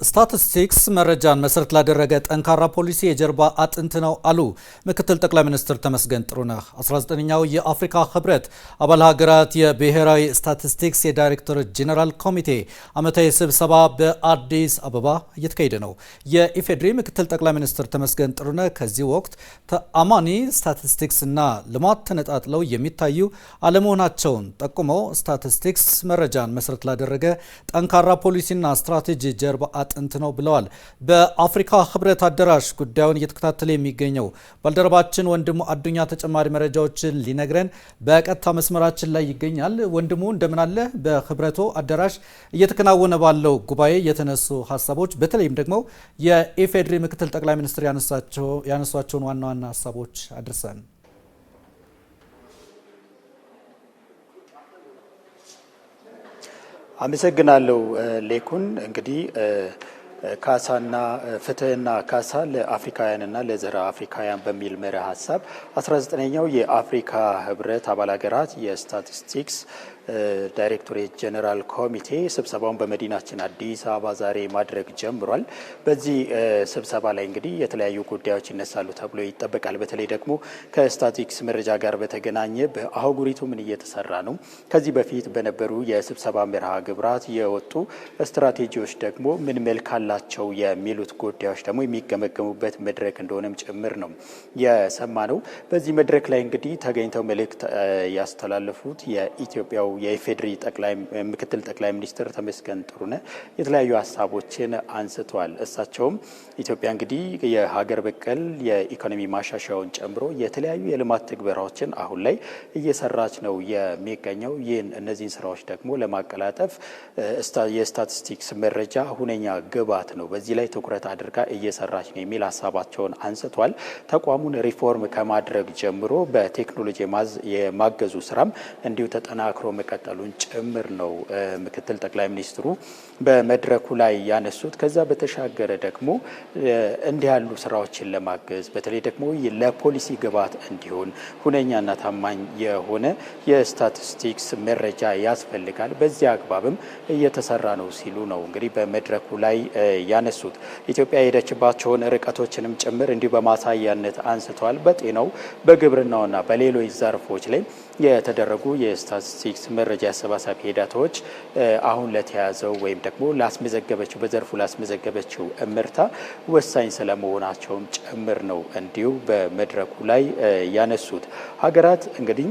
ስታቲስቲክስ መረጃን መሰረት ላደረገ ጠንካራ ፖሊሲ የጀርባ አጥንት ነው አሉ ምክትል ጠቅላይ ሚኒስትር ተመስገን ጥሩነህ። 19ኛው የአፍሪካ ህብረት አባል ሀገራት የብሔራዊ ስታቲስቲክስ የዳይሬክተሮች ጄኔራል ኮሚቴ ዓመታዊ ስብሰባ በአዲስ አበባ እየተካሄደ ነው። የኢፌዴሪ ምክትል ጠቅላይ ሚኒስትር ተመስገን ጥሩነህ ከዚህ ወቅት ተአማኒ ስታቲስቲክስና ልማት ተነጣጥለው የሚታዩ አለመሆናቸውን ጠቁመው ስታቲስቲክስ መረጃን መሰረት ላደረገ ጠንካራ ፖሊሲና ስትራቴጂ ጀርባ አጥንት ነው ብለዋል። በአፍሪካ ህብረት አዳራሽ ጉዳዩን እየተከታተለ የሚገኘው ባልደረባችን ወንድሙ አዱኛ ተጨማሪ መረጃዎችን ሊነግረን በቀጥታ መስመራችን ላይ ይገኛል። ወንድሙ እንደምን አለ? በህብረቱ አዳራሽ እየተከናወነ ባለው ጉባኤ የተነሱ ሀሳቦች በተለይም ደግሞ የኢፌዴሪ ምክትል ጠቅላይ ሚኒስትር ያነሷቸውን ዋና ዋና ሀሳቦች አድርሰን። አመሰግናለሁ ሌኩን። እንግዲህ ካሳና ፍትህና ካሳ ለአፍሪካውያንና ለዘረ አፍሪካውያን በሚል መርህ ሀሳብ 19ኛው የአፍሪካ ህብረት አባል ሀገራት የስታቲስቲክስ ዳይሬክቶሬት ጄኔራል ኮሚቴ ስብሰባውን በመዲናችን አዲስ አበባ ዛሬ ማድረግ ጀምሯል። በዚህ ስብሰባ ላይ እንግዲህ የተለያዩ ጉዳዮች ይነሳሉ ተብሎ ይጠበቃል። በተለይ ደግሞ ከስታቲስቲክስ መረጃ ጋር በተገናኘ በአህጉሪቱ ምን እየተሰራ ነው፣ ከዚህ በፊት በነበሩ የስብሰባ መርሃ ግብራት የወጡ ስትራቴጂዎች ደግሞ ምን መልክ አላቸው የሚሉት ጉዳዮች ደግሞ የሚገመገሙበት መድረክ እንደሆነም ጭምር ነው የሰማነው። በዚህ መድረክ ላይ እንግዲህ ተገኝተው መልእክት ያስተላለፉት የኢትዮጵያው የኢፌዴሪ ምክትል ጠቅላይ ሚኒስትር ተመስገን ጥሩነህ የተለያዩ ሀሳቦችን አንስተዋል። እሳቸውም ኢትዮጵያ እንግዲህ የሀገር በቀል የኢኮኖሚ ማሻሻያውን ጨምሮ የተለያዩ የልማት ትግበራዎችን አሁን ላይ እየሰራች ነው የሚገኘው። እነዚህን ስራዎች ደግሞ ለማቀላጠፍ የስታቲስቲክስ መረጃ ሁነኛ ግብዓት ነው፣ በዚህ ላይ ትኩረት አድርጋ እየሰራች ነው የሚል ሀሳባቸውን አንስተዋል። ተቋሙን ሪፎርም ከማድረግ ጀምሮ በቴክኖሎጂ የማገዙ ስራም እንዲሁ ተጠናክሮ መቀጠሉን ጭምር ነው ምክትል ጠቅላይ ሚኒስትሩ በመድረኩ ላይ ያነሱት። ከዛ በተሻገረ ደግሞ እንዲህ ያሉ ስራዎችን ለማገዝ በተለይ ደግሞ ለፖሊሲ ግብዓት እንዲሆን ሁነኛና ታማኝ የሆነ የስታቲስቲክስ መረጃ ያስፈልጋል፣ በዚህ አግባብም እየተሰራ ነው ሲሉ ነው እንግዲህ በመድረኩ ላይ ያነሱት። ኢትዮጵያ የሄደችባቸውን ርቀቶችንም ጭምር እንዲሁ በማሳያነት አንስተዋል። በጤናው በግብርናውና በሌሎች ዘርፎች ላይ የተደረጉ የስታቲስቲክስ መረጃ አሰባሳቢ ሂደቶች አሁን ለተያዘው ወይም ደግሞ ላስመዘገበችው በዘርፉ ላስመዘገበችው እምርታ ወሳኝ ስለመሆናቸውም ጭምር ነው እንዲሁ በመድረኩ ላይ ያነሱት። ሀገራት እንግዲህ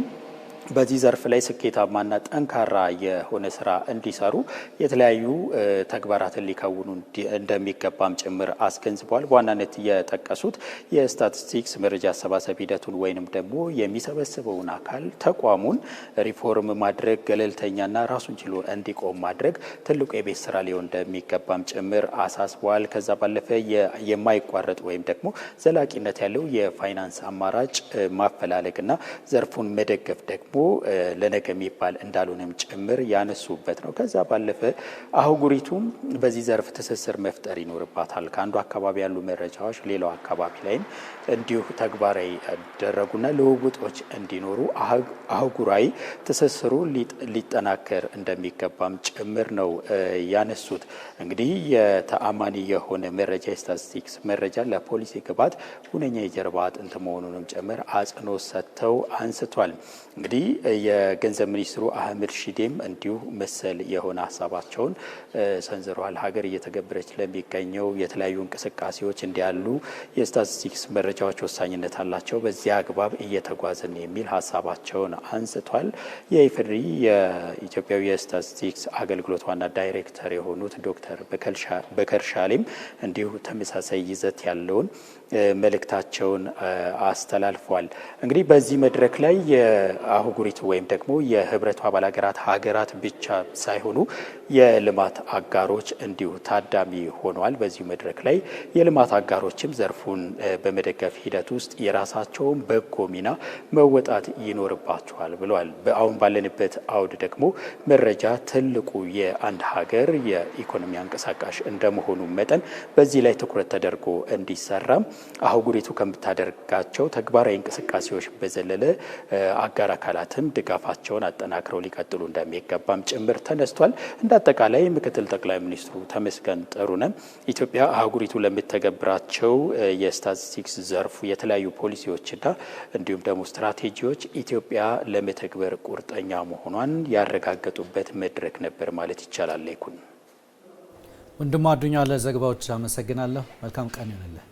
በዚህ ዘርፍ ላይ ስኬታማና ጠንካራ የሆነ ስራ እንዲሰሩ የተለያዩ ተግባራትን ሊከውኑ እንደሚገባም ጭምር አስገንዝበዋል። በዋናነት የጠቀሱት የስታቲስቲክስ መረጃ አሰባሰብ ሂደቱን ወይንም ደግሞ የሚሰበስበውን አካል ተቋሙን ሪፎርም ማድረግ፣ ገለልተኛና ራሱን ችሎ እንዲቆም ማድረግ ትልቁ የቤት ስራ ሊሆን እንደሚገባም ጭምር አሳስበዋል። ከዛ ባለፈ የማይቋረጥ ወይም ደግሞ ዘላቂነት ያለው የፋይናንስ አማራጭ ማፈላለግና ዘርፉን መደገፍ ደግሞ ለነገ የሚባል እንዳልሆነም ጭምር ያነሱበት ነው። ከዛ ባለፈ አህጉሪቱም በዚህ ዘርፍ ትስስር መፍጠር ይኖርባታል። ከአንዱ አካባቢ ያሉ መረጃዎች ሌላው አካባቢ ላይም እንዲሁ ተግባራዊ ያደረጉና ልውውጦች እንዲኖሩ አህጉራዊ ትስስሩ ሊጠናከር እንደሚገባም ጭምር ነው ያነሱት። እንግዲህ የተአማኒ የሆነ መረጃ የስታቲስቲክስ መረጃ ለፖሊሲ ግብዓት ሁነኛ የጀርባ አጥንት መሆኑንም ጭምር አጽንኦት ሰጥተው አንስቷል። እንግዲህ የገንዘብ ሚኒስትሩ አህመድ ሺዴም እንዲሁ መሰል የሆነ ሀሳባቸውን ሰንዝረዋል። ሀገር እየተገበረች ለሚገኘው የተለያዩ እንቅስቃሴዎች እንዲያሉ የስታቲስቲክስ መረጃዎች ወሳኝነት አላቸው፣ በዚያ አግባብ እየተጓዝን የሚል ሀሳባቸውን አንስቷል። የኢፌዴሪ የኢትዮጵያዊ የስታቲስቲክስ አገልግሎት ዋና ዳይሬክተር የሆኑት ዶክተር በከር ሻሌም እንዲሁ ተመሳሳይ ይዘት ያለውን መልእክታቸውን አስተላልፏል። እንግዲህ በዚህ መድረክ ላይ የአህጉሪቱ ወይም ደግሞ የህብረቱ አባል ሀገራት ብቻ ሳይሆኑ የልማት አጋሮች እንዲሁ ታዳሚ ሆነዋል። በዚህ መድረክ ላይ የልማት አጋሮችም ዘርፉን በመደገፍ ሂደት ውስጥ የራሳቸውን በጎ ሚና መወጣት ይኖርባቸዋል ብለዋል። አሁን ባለንበት አውድ ደግሞ መረጃ ትልቁ የአንድ ሀገር የኢኮኖሚ አንቀሳቃሽ እንደመሆኑ መጠን በዚህ ላይ ትኩረት ተደርጎ እንዲሰራም አህጉሪቱ ከምታደርጋቸው ተግባራዊ እንቅስቃሴዎች በዘለለ አጋር አካላት ሀገራትም ድጋፋቸውን አጠናክረው ሊቀጥሉ እንደሚገባም ጭምር ተነስቷል። እንደ አጠቃላይ ምክትል ጠቅላይ ሚኒስትሩ ተመስገን ጥሩነህ ኢትዮጵያ አህጉሪቱ ለምትተገብራቸው የስታቲስቲክስ ዘርፉ የተለያዩ ፖሊሲዎችና እንዲሁም ደግሞ ስትራቴጂዎች ኢትዮጵያ ለመተግበር ቁርጠኛ መሆኗን ያረጋገጡበት መድረክ ነበር ማለት ይቻላል። ይኩን ወንድሙ አዱኛ ለዘገባዎች አመሰግናለሁ። መልካም ቀን ይሁንልህ።